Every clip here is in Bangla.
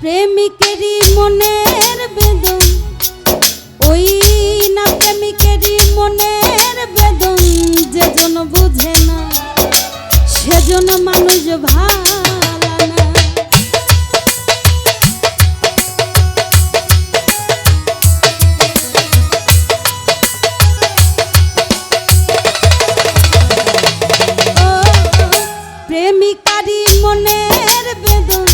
প্রেমিকেরই মনের বেদন, ওই না প্রেমিকেরই মনের বেদন, যেজন বুঝে না সেজন মানুষ ভালো না। প্রেমিকারই মনের বেদন,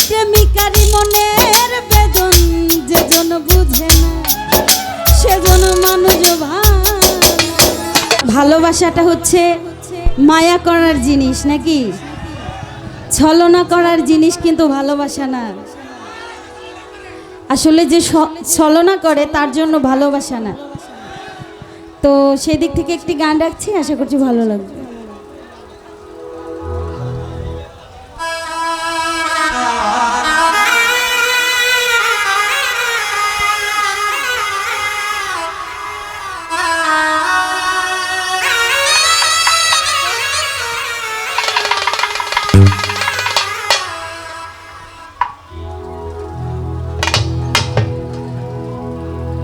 প্রেমিকারই মনের বেদন, যেজন বুঝে না সেজন মানুষ ভালো। ভালোবাসাটা হচ্ছে মায়া করার জিনিস নাকি? ছলনা করার জিনিস কিন্তু ভালোবাসা না। আসলে যে ছলনা করে তার জন্য ভালোবাসা না। তো সেই দিক থেকে একটি গান রাখছি, আশা করছি ভালো লাগবে।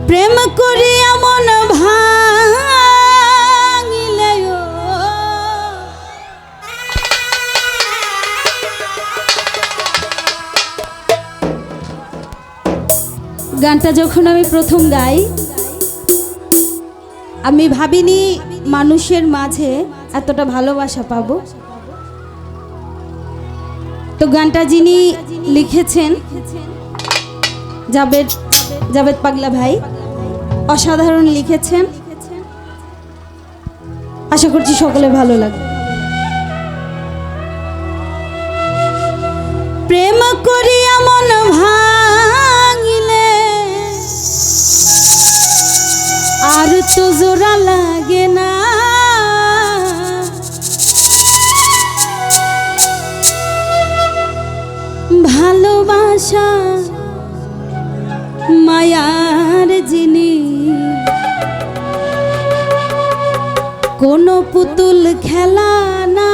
প্রেম করিয়া মন ভাঙিলে, গানটা যখন আমি প্রথম গাই আমি ভাবিনি মানুষের মাঝে এতটা ভালোবাসা পাবো। তো গানটা যিনি লিখেছেন জাবেদ পাগলা ভাই, অসাধারণ লিখেছেন। আশা করছি সকলে ভালো লাগবে। প্রেম করিয়া মন ভাঙিলে আর তো জোড়া লাগে না, ভালোবাসা মায়ার জিনিস, কোনো পুতুল খেলা না।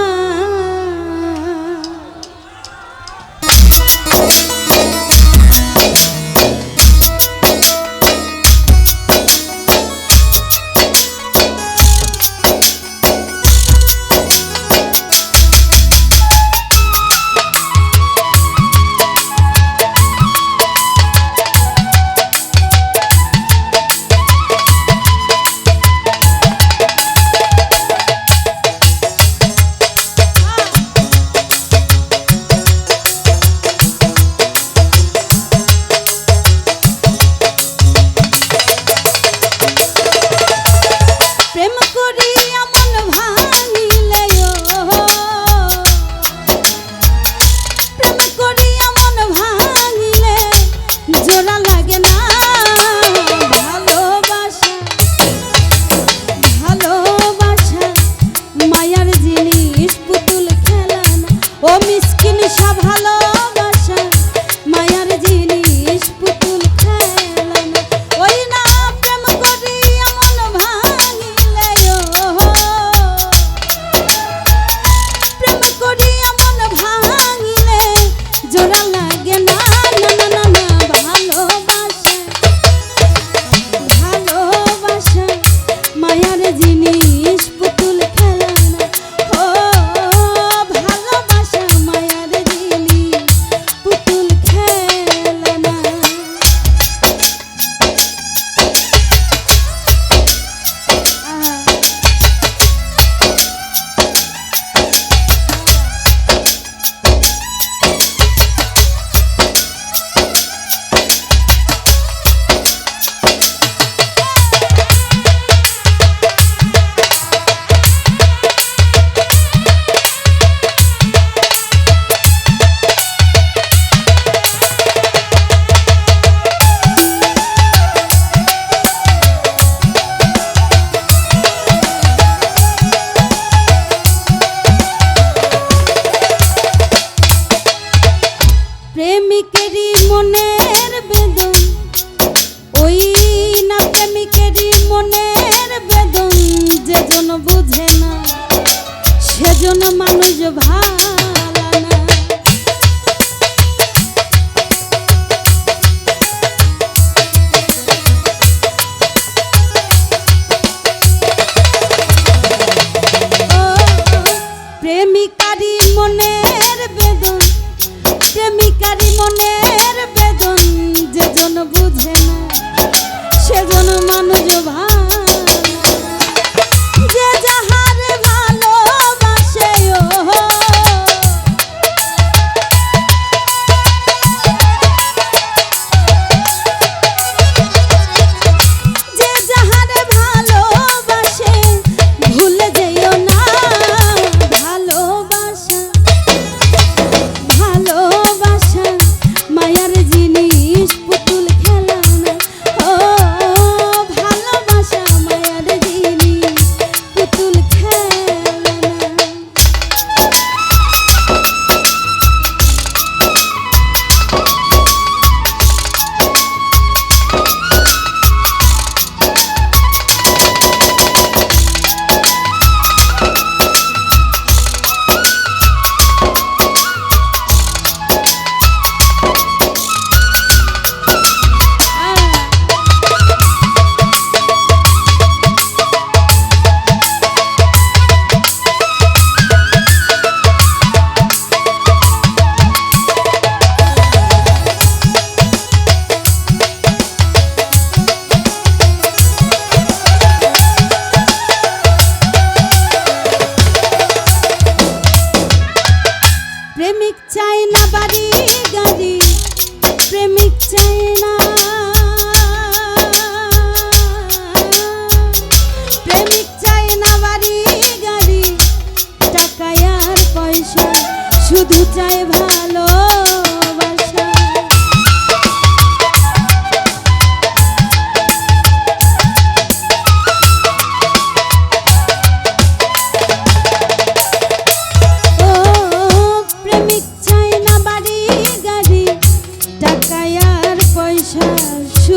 প্রেমিকেরই মনের বেদন, ওই না প্রেমিকেরই মনের বেদন, যেজন বুঝে না সেজন মানুষ ভালো না।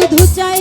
শুধু চাই